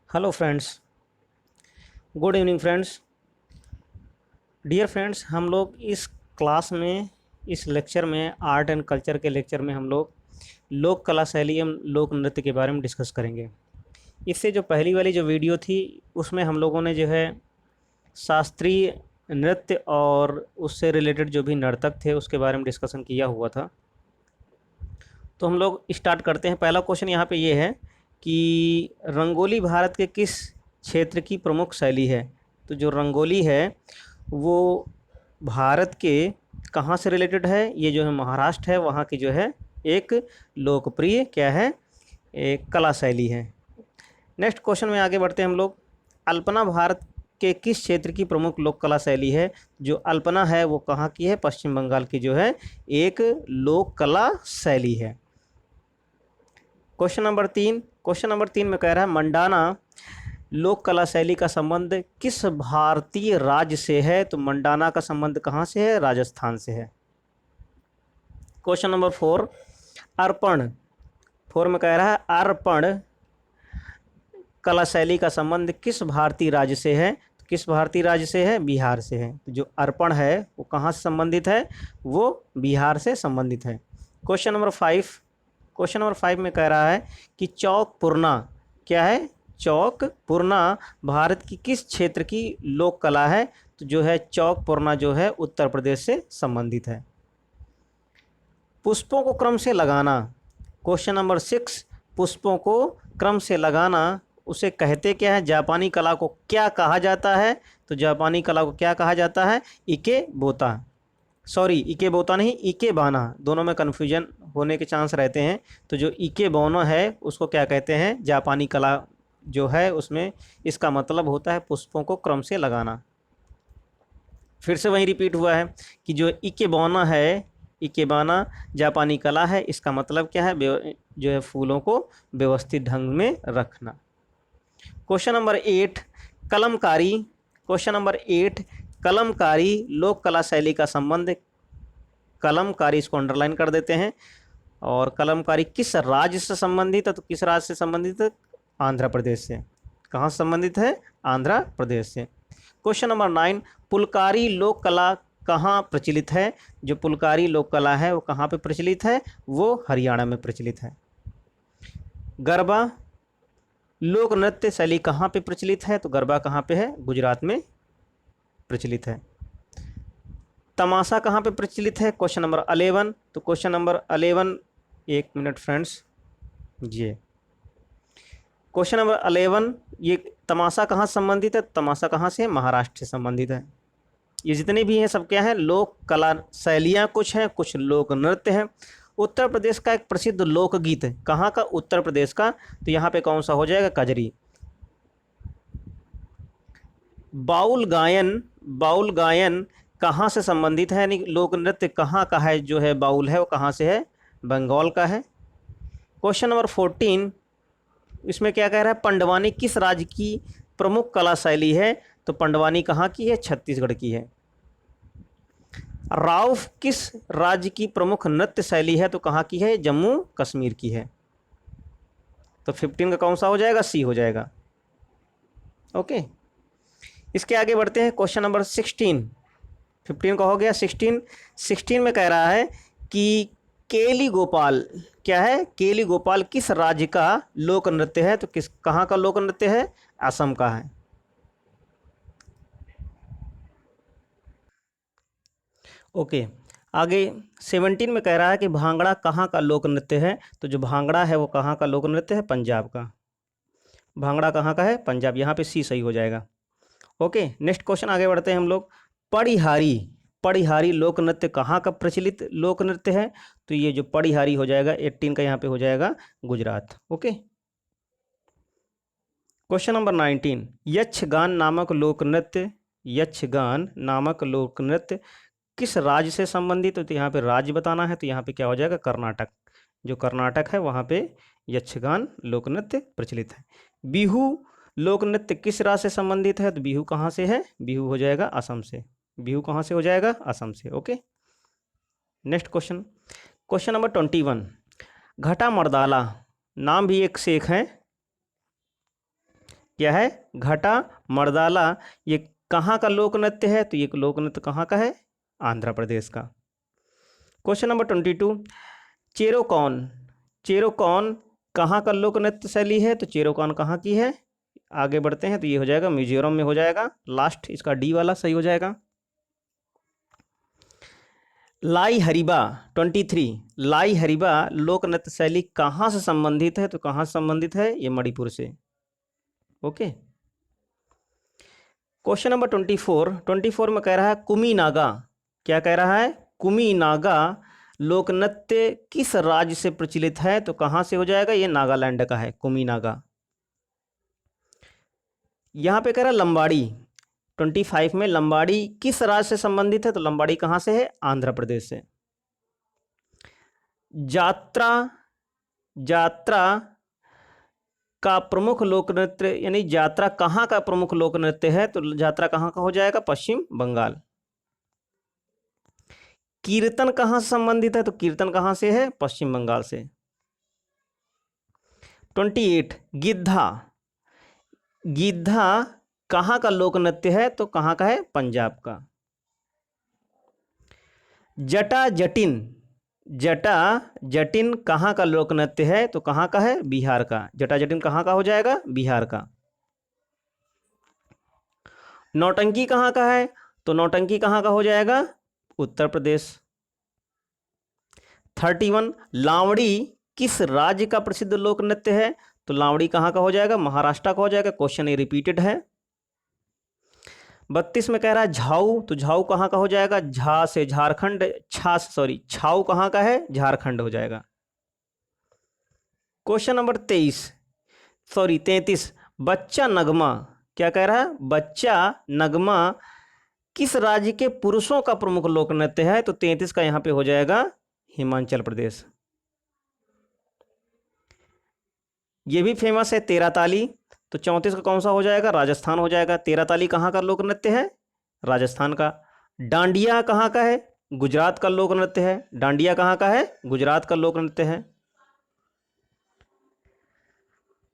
Hello friends, good evening friends. Dear friends, हम लोग इस क्लास में, इस लेक्चर में, आर्ट एंड कल्चर के लेक्चर में हम लोग लोक कला शैली एवं लोक नृत्य के बारे में डिस्कस करेंगे। इससे जो पहली वाली जो वीडियो थी उसमें हम लोगों ने जो है शास्त्रीय नृत्य और उससे रिलेटेड जो भी नर्तक थे उसके बारे में डिस्कशन किया हुआ था। तो हम लोग स्टार्ट करते हैं। पहला क्वेश्चन यहाँ पे ये है कि रंगोली भारत के किस क्षेत्र की प्रमुख शैली है। तो जो रंगोली है वो भारत के कहाँ से रिलेटेड है? ये जो है महाराष्ट्र है, वहाँ की जो है एक लोकप्रिय क्या है, एक कला शैली है। नेक्स्ट क्वेश्चन में आगे बढ़ते हैं हम लोग। अल्पना भारत के किस क्षेत्र की प्रमुख लोक कला शैली है? जो अल्पना है वो कहाँ की है? पश्चिम बंगाल की जो है एक लोक कला शैली है। क्वेश्चन नंबर 3 में कह रहा है मंडाना लोक कला शैली का संबंध किस भारतीय राज्य से है? तो मंडाना का संबंध कहाँ से है? राजस्थान से है। क्वेश्चन नंबर 4, अर्पण 4 में कह रहा है अर्पण कला शैली का संबंध किस भारतीय राज्य से है? तो किस भारतीय राज्य से है? बिहार से है। तो जो अर्पण है वो कहाँ से संबंधित है? वो बिहार से संबंधित है। क्वेश्चन नंबर 5 में कह रहा है कि चौक पूर्णा क्या है? चौक पूर्णा भारत की किस क्षेत्र की लोक कला है? तो जो है चौक पूर्णा जो है उत्तर प्रदेश से संबंधित है। पुष्पों को क्रम से लगाना, क्वेश्चन नंबर 6, पुष्पों को क्रम से लगाना उसे कहते क्या है? जापानी कला को क्या कहा जाता है? तो जापानी कला को क्या कहा जाता है? इके बोता। सॉरी, इके बोता नहीं, इके बाना, दोनों में कन्फ्यूजन होने के चांस रहते हैं। तो जो इके बोना है उसको क्या कहते हैं? जापानी कला जो है उसमें इसका मतलब होता है पुष्पों को क्रम से लगाना। फिर से वही रिपीट हुआ है कि जो इकेबाना है, इकेबाना जापानी कला है, इसका मतलब क्या है? जो है फूलों को व्यवस्थित ढंग में रखना। Question number 8, Kalamkari question number 8, Kalamkari लोक कला शैली का संबंध, कलमकारी इसको अंडरलाइन कर देते हैं। और कलमकारी किस राज्य से संबंधित है? तो किस राज्य से संबंधित है? आंध्र प्रदेश से। कहाँ से संबंधित है? आंध्र प्रदेश से। क्वेश्चन नंबर 9, पुलकारी लोक कला कहाँ प्रचलित है? जो पुलकारी लोक कला है वो कहाँ पे प्रचलित है? वो हरियाणा में प्रचलित है। गरबा लोक नृत्य शैली कहाँ पे प्रचलित है? तो गरबा कहाँ पे है? गुजरात में प्रचलित है। तमाशा कहाँ पे प्रचलित है? Question number 11। तो क्वेश्चन नंबर 11, एक मिनट फ्रेंड्स, जी क्वेश्चन नंबर 11, ये तमाशा कहाँ से संबंधित है? तमाशा कहाँ से? महाराष्ट्र से संबंधित है। ये जितने भी हैं सब क्या है? लोक कला शैलियाँ कुछ हैं, कुछ लोक नृत्य हैं। उत्तर प्रदेश का एक प्रसिद्ध लोकगीत है, कहाँ का? उत्तर प्रदेश का। तो यहाँ पे कौन सा हो जाएगा? कजरी। बाउल गायन कहाँ से संबंधित है? यानी लोक नृत्य कहाँ का है? जो है बाउल है वो कहाँ से है? बंगाल का है। क्वेश्चन नंबर 14, इसमें क्या कह रहा है? पंडवानी किस राज्य की प्रमुख कला शैली है? तो पंडवानी कहाँ की है? छत्तीसगढ़ की है। राउफ किस राज्य की प्रमुख नृत्य शैली है? तो कहाँ की है? जम्मू कश्मीर की है। तो 15 का कौन सा हो जाएगा? सी हो जाएगा। ओके, इसके आगे बढ़ते हैं। क्वेश्चन नंबर 16, 15 का हो गया। 16 में कह रहा है कि केली गोपाल क्या है? केली गोपाल किस राज्य का लोक नृत्य है? तो कहाँ का लोक नृत्य है? असम का है। ओके, आगे 17 में कह रहा है कि भांगड़ा कहाँ का लोक नृत्य है? तो जो भांगड़ा है वो कहाँ का लोक नृत्य है? पंजाब का। भांगड़ा कहाँ का है? पंजाब। यहाँ पे सी सही हो जाएगा। ओके, नेक्स्ट क्वेश्चन आगे बढ़ते हैं हम लोग। पड़िहारी पड़िहारी लोक नृत्य कहाँ का प्रचलित लोक नृत्य है? तो ये जो पड़िहारी हो जाएगा 18 का यहाँ पे हो जाएगा Gujarat. Okay, question number 19, Yakshagana नामक लोक नृत्य किस राज्य से संबंधित है? तो यहाँ पे राज्य बताना है। तो यहाँ पे क्या हो जाएगा? कर्नाटक। जो कर्नाटक है वहाँ पे यक्षगान लोक नृत्य प्रचलित है। बिहू लोक नृत्य किस राज्य से संबंधित है? तो बिहू कहाँ से है? बिहू हो जाएगा असम से। बिहू कहाँ से हो जाएगा? असम से। ओके, नेक्स्ट क्वेश्चन नंबर 21, घटा मर्दाला नाम भी एक शेख है, क्या है, घटा मर्दाला। ये कहाँ का लोक नृत्य है, तो ये लोक नृत्य कहाँ का है, आंध्र प्रदेश का। Question number 22, चेरोकॉन। चेरोकॉन कहाँ का लोक नृत्य शैली है, तो चेरोकॉन कहाँ की है। आगे बढ़ते हैं तो ये हो जाएगा मिजोरम में हो जाएगा, लास्ट इसका डी वाला सही हो जाएगा। लाई हरिबा 23, लाई हरिबा लोक नृत्य शैली कहाँ से संबंधित है, तो कहाँ से संबंधित है, ये मणिपुर से। ओके। क्वेश्चन नंबर 24 में कह रहा है कुमी नागा। क्या कह रहा है, कुमी नागा लोक नृत्य किस राज्य से प्रचलित है, तो कहाँ से हो जाएगा, ये नागालैंड का है कुमी नागा। यहाँ पे कह रहा है लंबाड़ी 25 में, लंबाड़ी किस राज्य से संबंधित है, तो लंबाड़ी कहाँ से है, आंध्र प्रदेश से। जात्रा, जात्रा का प्रमुख लोक नृत्य, यानी जात्रा कहाँ का प्रमुख लोक नृत्य है, तो जात्रा कहाँ का हो जाएगा, पश्चिम बंगाल। कीर्तन कहाँ से संबंधित है, तो कीर्तन कहाँ से है, पश्चिम बंगाल से। 28 गिद्धा, गिद्धा कहाँ का लोक नृत्य है, तो कहाँ का है, पंजाब का। जटा जटिन, जटा जटिन कहाँ का लोक नृत्य है, तो कहाँ का है, बिहार का। जटा जटिन कहाँ का हो जाएगा, बिहार का। नौटंकी कहाँ का है, तो नौटंकी कहाँ का हो जाएगा, उत्तर प्रदेश। 31 लावड़ी किस राज्य का प्रसिद्ध लोक नृत्य है, तो लावड़ी कहाँ का हो जाएगा, महाराष्ट्र का हो जाएगा। क्वेश्चन ये रिपीटेड है। 32 में कह रहा है झाऊ, तो झाऊ कहाँ का हो जाएगा, झा से झारखंड, छाऊ कहाँ का है, झारखंड हो जाएगा। क्वेश्चन नंबर 33 बच्चा नगमा। क्या कह रहा है, बच्चा नगमा किस राज्य के पुरुषों का प्रमुख लोक नृत्य है, तो 33 का यहां पे हो जाएगा हिमाचल प्रदेश। ये भी फेमस है तेरा ताली, तो 34 का कौन सा हो जाएगा, राजस्थान हो जाएगा। तेरा ताली कहाँ का लोक नृत्य है, राजस्थान का। डांडिया कहाँ का है, गुजरात का लोक नृत्य है। डांडिया कहाँ का है, गुजरात का लोक नृत्य है।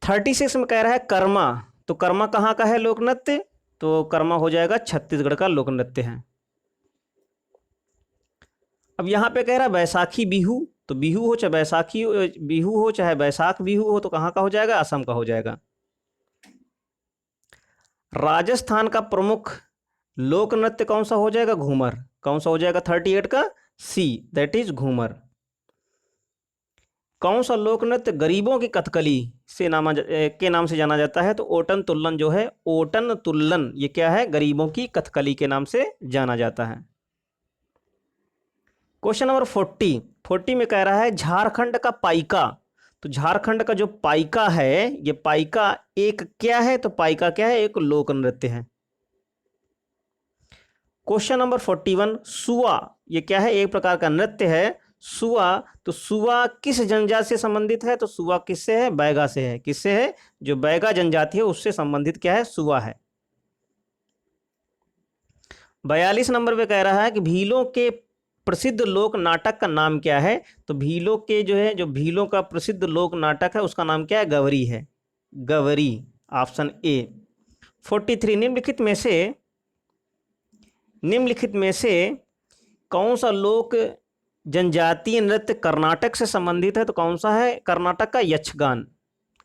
36 में कह रहा है कर्मा, तो कर्मा कहाँ का है लोक नृत्य, तो कर्मा हो जाएगा छत्तीसगढ़ का लोक नृत्य है। अब यहाँ पे कह रहा है बैसाखी बिहू, तो बिहू हो चाहे बैसाखी बिहू हो चाहे बैसाख बिहू हो, तो कहाँ का हो जाएगा, असम का हो जाएगा। राजस्थान का प्रमुख लोक नृत्य कौन सा हो जाएगा, घूमर। कौन सा हो जाएगा, 38 का सी, दैट इज घूमर। कौन सा लोक नृत्य गरीबों की कथकली से के नाम से जाना जाता है, तो ओटन तुल्लन जो है, ओटन तुल्लन ये क्या है, गरीबों की कथकली के नाम से जाना जाता है। क्वेश्चन नंबर 40 में कह रहा है झारखंड का पाइका, तो झारखंड का जो पाइका है, ये पाइका एक क्या है, तो पाइका क्या है, एक लोक नृत्य है। क्वेश्चन नंबर 41 सुआ, ये क्या है, एक प्रकार का नृत्य है। सुआ, तो सुआ किस जनजाति से संबंधित है, तो सुआ किससे है, बैगा से है। किससे है, जो बैगा जनजाति है उससे संबंधित क्या है, सुआ है। 42 नंबर पे कह रहा है कि भीलों के प्रसिद्ध लोक नाटक का नाम क्या है, तो भीलों के जो है, जो भीलों का प्रसिद्ध लोक नाटक है उसका नाम क्या है, गवरी है, गवरी, ऑप्शन ए। 43 निम्नलिखित में से कौन सा लोक जनजातीय नृत्य कर्नाटक से संबंधित है, तो कौन सा है, कर्नाटक का यक्षगान।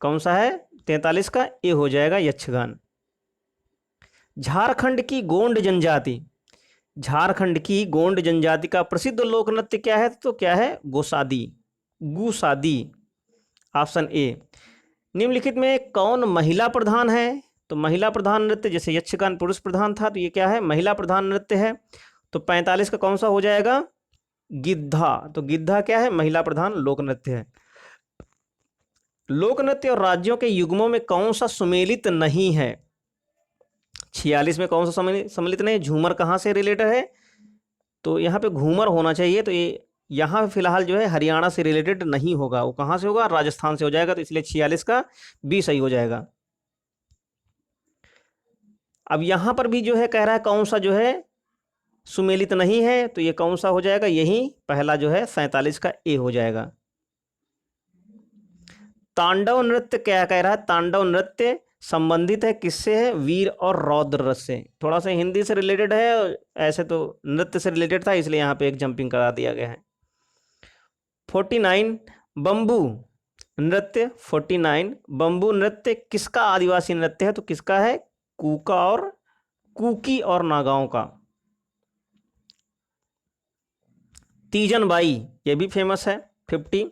कौन सा है, 43 का ए हो जाएगा, यक्षगान। झारखंड की गोंड जनजाति, झारखंड की गोंड जनजाति का प्रसिद्ध लोक नृत्य क्या है, तो क्या है, गोसादी, गुसादी, ऑप्शन ए। निम्नलिखित में कौन महिला प्रधान है, तो महिला प्रधान नृत्य, जैसे यक्षगान पुरुष प्रधान था, तो ये क्या है, महिला प्रधान नृत्य है। तो 45 का कौन सा हो जाएगा, गिद्धा, तो गिद्धा क्या है, महिला प्रधान लोक नृत्य है। लोक नृत्य और राज्यों के युग्मों में कौन सा सुमेलित नहीं है, 46 में कौन सा सम्मिलित नहीं है, झूमर कहाँ से रिलेटेड है, तो यहाँ पे घूमर होना चाहिए, तो ये यहाँ फिलहाल जो है हरियाणा से रिलेटेड नहीं होगा, वो कहाँ से होगा, राजस्थान से हो जाएगा, तो इसलिए 46 का बी सही हो जाएगा। अब यहाँ पर भी जो है कह रहा है कौन सा जो है सुमेलित नहीं है, तो ये कौन सा हो जाएगा, यही पहला जो है 47 का ए हो जाएगा। तांडव नृत्य क्या कह रहा है, तांडव नृत्य संबंधित है किससे है? वीर और रौद्र रस से। थोड़ा सा हिंदी से रिलेटेड है, ऐसे तो नृत्य से रिलेटेड था, इसलिए यहाँ पे एक जंपिंग करा दिया गया है। 49 बंबू नृत्य। 49 बंबू नृत्य किसका आदिवासी नृत्य है? तो किसका है? कुकी और नागाओं का। तीजन बाई, ये भी फेमस है। 50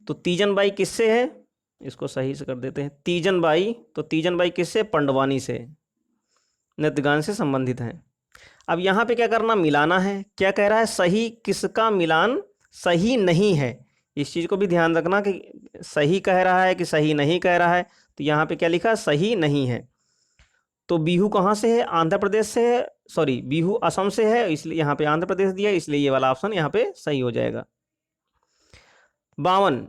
तो तीजन बाई किससे है? इसको सही से कर देते हैं। तीजन बाई, तो तीजन बाई किससे? पंडवानी से, नृत्यगान से संबंधित है। अब यहाँ पे क्या करना? मिलाना है। क्या कह रहा है? सही किसका मिलान सही नहीं है। इस चीज़ को भी ध्यान रखना कि सही कह रहा है कि सही नहीं कह रहा है। तो यहाँ पे क्या लिखा? सही नहीं है। तो बिहू कहाँ से है? आंध्र प्रदेश से है। सॉरी, बिहू असम से है, इसलिए यहाँ पे आंध्र प्रदेश दिया, इसलिए ये वाला ऑप्शन यहाँ पे सही हो जाएगा। 52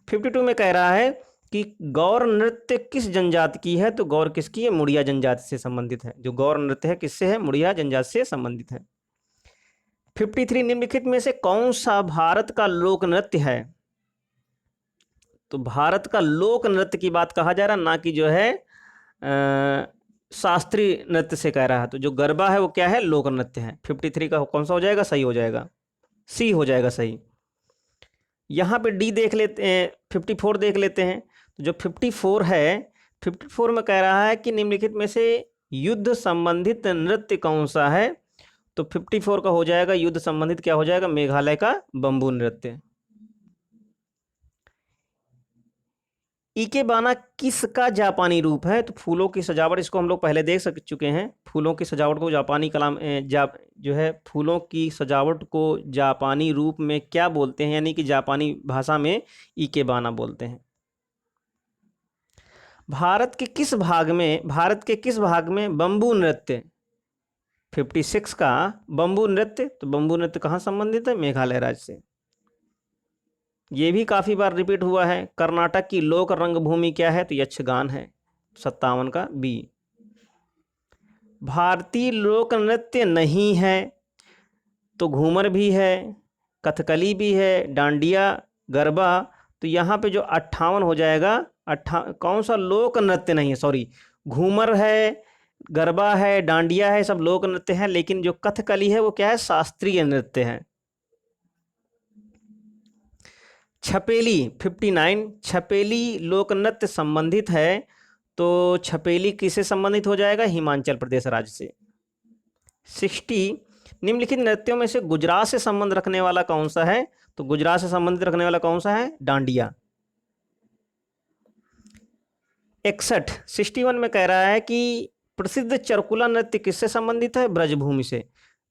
52 में कह रहा है कि गौर नृत्य किस जनजाति की है? तो गौर किसकी है? मुड़िया जनजाति से संबंधित है। जो गौर नृत्य है किससे है? मुड़िया जनजाति से संबंधित है। 53 निम्नलिखित में से कौन सा भारत का लोक नृत्य है? तो भारत का लोक नृत्य की बात कहा जा रहा, ना कि जो है शास्त्रीय नृत्य से कह रहा है। तो जो गरबा है वो क्या है? लोक नृत्य है। 53 का कौन सा हो जाएगा? सही हो जाएगा, सी हो जाएगा सही। यहाँ पे डी देख लेते हैं, 54 देख लेते हैं। तो जो 54 है, 54 में कह रहा है कि निम्नलिखित में से युद्ध संबंधित नृत्य कौन सा है? तो 54 का हो जाएगा युद्ध संबंधित, क्या हो जाएगा? मेघालय का बंबू नृत्य। इकेबाना किसका जापानी रूप है? तो फूलों की सजावट, इसको हम लोग पहले देख चुके हैं। फूलों की सजावट को जापानी कलाम जो है फूलों की सजावट को जापानी रूप में क्या बोलते हैं? यानी कि जापानी भाषा में इकेबाना बोलते हैं। भारत के किस भाग में बंबू नृत्य? 56 का बंबू नृत्य, तो बंबू नृत्य कहाँ संबंधित है? मेघालय राज्य से। ये भी काफ़ी बार रिपीट हुआ है। कर्नाटक की लोक रंगभूमि क्या है? तो यक्षगान है। 57 का बी। भारतीय लोक नृत्य नहीं है, तो घूमर भी है, कथकली भी है, डांडिया, गरबा। तो यहाँ पे जो 58 हो जाएगा, कौन सा लोक नृत्य नहीं है? सॉरी, घूमर है, गरबा है, डांडिया है, सब लोक नृत्य है, लेकिन जो कथकली है वो क्या है? शास्त्रीय नृत्य है। छपेली 59 छपेली लोक नृत्य संबंधित है, तो छपेली किससे संबंधित हो जाएगा? हिमाचल प्रदेश राज्य से। 60 निम्नलिखित नृत्यों में से गुजरात से संबंध रखने वाला कौन सा है? तो गुजरात से संबंधित रखने वाला कौन सा है? डांडिया। 61 में कह रहा है कि प्रसिद्ध चरकुला नृत्य किससे संबंधित है? ब्रजभूमि से।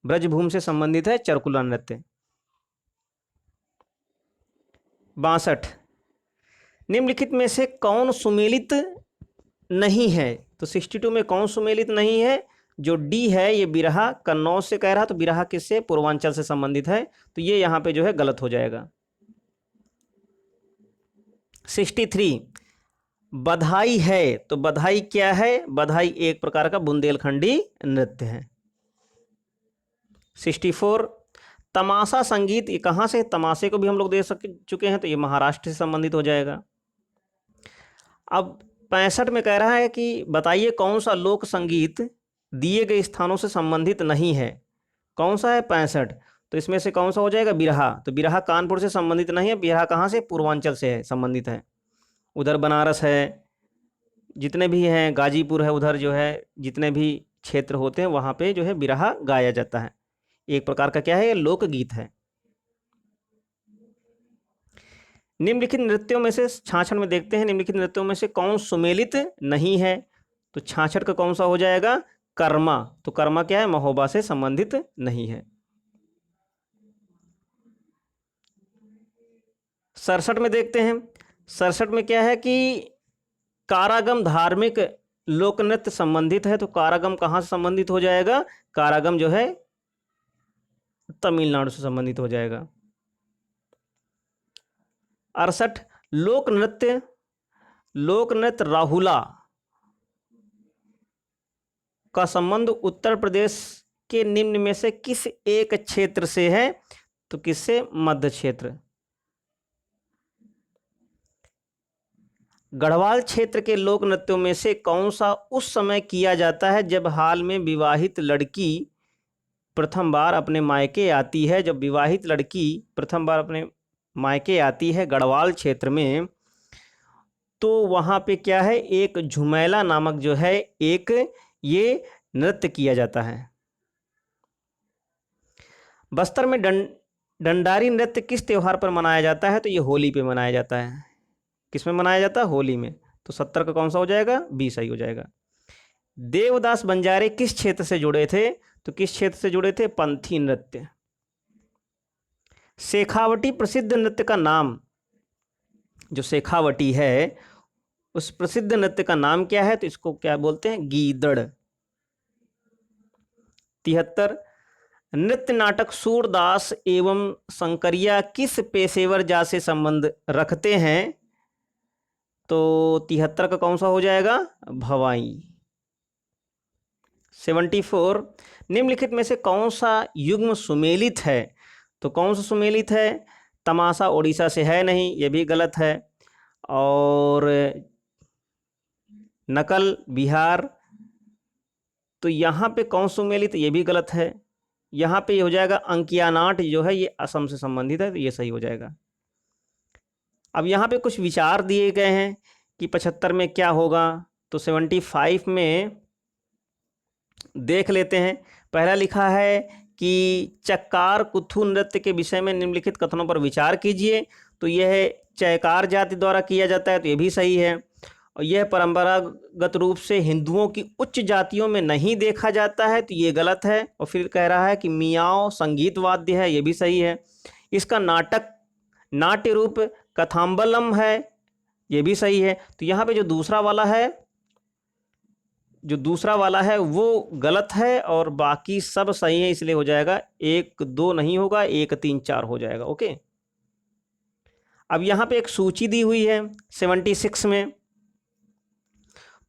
ब्रजभूमि से संबंधित है चरकुला नृत्य। 62 निम्नलिखित में से कौन सुमेलित नहीं है? तो 62 में कौन सुमेलित नहीं है? जो डी है ये बिरहा, कन्नौज से कह रहा, तो बिरहा किससे? पूर्वांचल से संबंधित है, तो ये यहाँ पे जो है गलत हो जाएगा। 63 बधाई है, तो बधाई क्या है? बधाई एक प्रकार का बुंदेलखंडी नृत्य है। 64 तमाशा संगीत, ये कहाँ से? तमाशे को भी हम लोग देख चुके हैं, तो ये महाराष्ट्र से संबंधित हो जाएगा। अब 65 में कह रहा है कि बताइए कौन सा लोक संगीत दिए गए स्थानों से संबंधित नहीं है? कौन सा है? 65। तो इसमें से कौन सा हो जाएगा? बिरहा। तो बिरहा कानपुर से संबंधित नहीं है, बिरहा कहाँ से? पूर्वांचल से है, संबंधित है। उधर बनारस है, जितने भी हैं, गाजीपुर है, उधर जो है जितने भी क्षेत्र होते हैं वहाँ पे जो है बिरहा गाया जाता है। एक प्रकार का क्या है? लोकगीत है। निम्नलिखित नृत्यों में से 66 में देखते हैं, निम्नलिखित नृत्यों में से कौन सुमेलित नहीं है? तो 66 का कौन सा हो जाएगा? कर्मा। तो कर्मा क्या है? महोबा से संबंधित नहीं है। 67 में देखते हैं, 67 में क्या है कि कारागम धार्मिक लोक नृत्य संबंधित है, तो कारागम कहाँ से संबंधित हो जाएगा? कारागम जो है तमिलनाडु से संबंधित हो जाएगा। 68 लोक नृत्य राहुला का संबंध उत्तर प्रदेश के निम्न में से किस एक क्षेत्र से है? तो किससे? मध्य क्षेत्र। गढ़वाल क्षेत्र के लोक नृत्यों में से कौन सा उस समय किया जाता है जब हाल में विवाहित लड़की प्रथम बार अपने मायके आती है? जब विवाहित लड़की प्रथम बार अपने मायके आती है गढ़वाल क्षेत्र में, तो वहाँ पे क्या है, एक झुमेला नामक जो है एक ये नृत्य किया जाता है। बस्तर में डंडारी नृत्य किस त्योहार पर मनाया जाता है? तो ये होली पे मनाया जाता है। किस में मनाया जाता है? होली में। तो 70 का कौन सा हो जाएगा? बी सही हो जाएगा। देवदास बंजारे किस क्षेत्र से जुड़े थे? तो किस क्षेत्र से जुड़े थे? पंथी नृत्य। शेखावटी प्रसिद्ध नृत्य का नाम, जो शेखावटी है उस प्रसिद्ध नृत्य का नाम क्या है? तो इसको क्या बोलते हैं? गीदड़। 73 नृत्य नाटक सूरदास एवं शंकरिया किस पेशेवर जात से संबंध रखते हैं? तो 73 का कौन सा हो जाएगा? भवाई। 74 निम्नलिखित में से कौन सा युग्म सुमेलित है? तो कौन सा सुमेलित है? तमाशा उड़ीसा से है नहीं, ये भी गलत है। और नकल बिहार, तो यहाँ पे कौन सुमेलित, ये भी गलत है। यहाँ पे ये हो जाएगा अंकिया नाट जो है ये असम से संबंधित है, तो ये सही हो जाएगा। अब यहाँ पे कुछ विचार दिए गए हैं कि 75 में क्या होगा। तो 75 में देख लेते हैं। पहला लिखा है कि चक्कार कुथु नृत्य के विषय में निम्नलिखित कथनों पर विचार कीजिए। तो यह चयकार जाति द्वारा किया जाता है, तो ये भी सही है। और यह परंपरागत रूप से हिंदुओं की उच्च जातियों में नहीं देखा जाता है, तो ये गलत है। और फिर कह रहा है कि मियाओ संगीत वाद्य है, ये भी सही है। इसका नाट्य रूप कथाम्बलम है, ये भी सही है। तो यहाँ पे जो दूसरा वाला है वो गलत है और बाकी सब सही है, इसलिए हो जाएगा 1 2 नहीं होगा, 1 3 4 हो जाएगा। ओके। अब यहाँ पे एक सूची दी हुई है 76 में।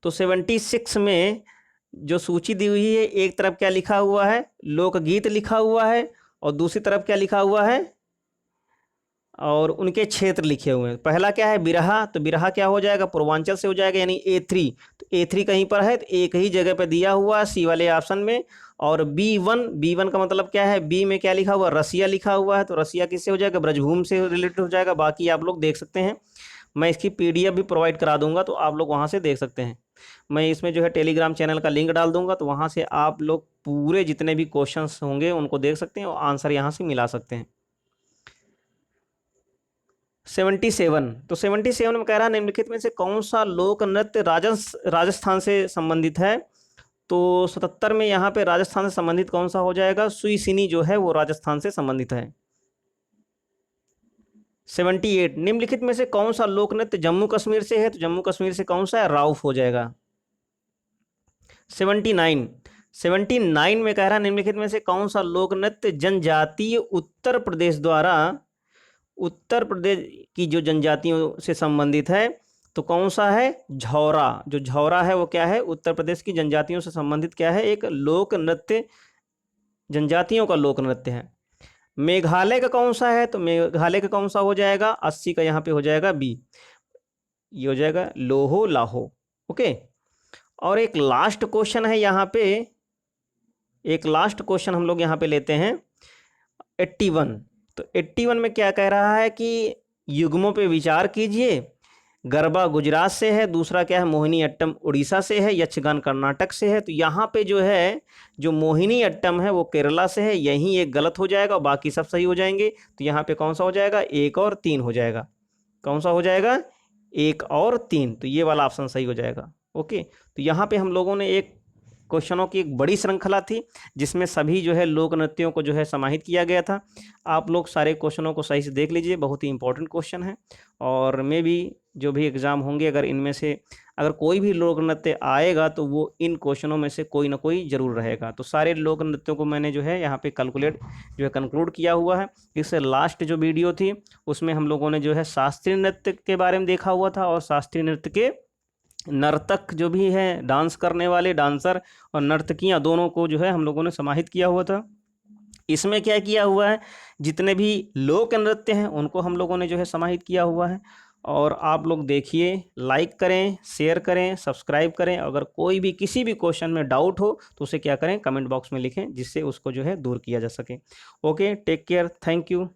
तो 76 में जो सूची दी हुई है, एक तरफ क्या लिखा हुआ है? लोकगीत लिखा हुआ है, और दूसरी तरफ क्या लिखा हुआ है? और उनके क्षेत्र लिखे हुए हैं। पहला क्या है? बिरहा। तो बिरहा क्या हो जाएगा? पूर्वांचल से हो जाएगा, यानी A3। तो A3 कहीं पर है, तो एक ही जगह पे दिया हुआ है सी वाले ऑप्शन में। और B1 का मतलब क्या है? बी में क्या लिखा हुआ? रसिया लिखा हुआ है, तो रसिया किससे हो जाएगा? ब्रजभूमि से रिलेटेड हो जाएगा। बाकी आप लोग देख सकते हैं, मैं इसकी PDF भी प्रोवाइड करा दूंगा, तो आप लोग वहाँ से देख सकते हैं। मैं इसमें जो है टेलीग्राम चैनल का लिंक डाल दूंगा, तो वहाँ से आप लोग पूरे जितने भी क्वेश्चंस होंगे उनको देख सकते हैं और आंसर यहाँ से मिला सकते हैं। 77 तो 77 में कह रहा है निम्नलिखित में से कौन सा लोक नृत्य राजस्थान से संबंधित है? तो 77 में यहाँ पे राजस्थान से संबंधित कौन सा हो जाएगा? सुईसिनी जो है वो राजस्थान से संबंधित है। 78 निम्नलिखित में से कौन सा लोक नृत्य जम्मू कश्मीर से है? तो जम्मू कश्मीर से कौन सा है? राउफ हो जाएगा। 79 में कह रहा है निम्नलिखित में से कौन सा लोक नृत्य जनजातीय उत्तर प्रदेश की जो जनजातियों से संबंधित है? तो कौन सा है? झौरा। जो झौरा है वो क्या है? उत्तर प्रदेश की जनजातियों से संबंधित क्या है? एक लोक नृत्य, जनजातियों का लोक नृत्य है। मेघालय का कौन सा है? तो मेघालय का कौन सा हो जाएगा? 80 का यहाँ पे हो जाएगा बी, ये हो जाएगा लोहो लाहो। ओके। और एक लास्ट क्वेश्चन है यहाँ पे, एक लास्ट क्वेश्चन हम लोग यहाँ पे लेते हैं 81। तो 81 में क्या कह रहा है कि युग्मों पे विचार कीजिए। गरबा गुजरात से है, दूसरा क्या है? मोहिनी अट्टम उड़ीसा से है, यक्षगान कर्नाटक से है। तो यहाँ पे जो है, जो मोहिनी अट्टम है वो केरला से है, यही एक गलत हो जाएगा और बाकी सब सही हो जाएंगे। तो यहाँ पे कौन सा हो जाएगा? 1 और 3 हो जाएगा। कौन सा हो जाएगा? 1 और 3। तो ये वाला ऑप्शन सही हो जाएगा। ओके। तो यहाँ पे हम लोगों ने एक क्वेश्चनों की एक बड़ी श्रृंखला थी जिसमें सभी जो है लोक नृत्यों को जो है समाहित किया गया था। आप लोग सारे क्वेश्चनों को सही से देख लीजिए, बहुत ही इंपॉर्टेंट क्वेश्चन है। और मैं भी जो भी एग्ज़ाम होंगे, अगर इनमें से अगर कोई भी लोक नृत्य आएगा तो वो इन क्वेश्चनों में से कोई ना कोई ज़रूर रहेगा। तो सारे लोक नृत्यों को मैंने जो है यहाँ पे कैलकुलेट जो है कंक्लूड किया हुआ है। इससे लास्ट जो वीडियो थी उसमें हम लोगों ने जो है शास्त्रीय नृत्य के बारे में देखा हुआ था, और शास्त्रीय नृत्य के नर्तक जो भी हैं, डांस करने वाले डांसर और नर्तकियां, दोनों को जो है हम लोगों ने समाहित किया हुआ था। इसमें क्या किया हुआ है? जितने भी लोक नृत्य हैं उनको हम लोगों ने जो है समाहित किया हुआ है। और आप लोग देखिए, लाइक करें, शेयर करें, सब्सक्राइब करें। अगर कोई भी किसी भी क्वेश्चन में डाउट हो तो उसे क्या करें, कमेंट बॉक्स में लिखें, जिससे उसको जो है दूर किया जा सके। Okay, take care, thank you.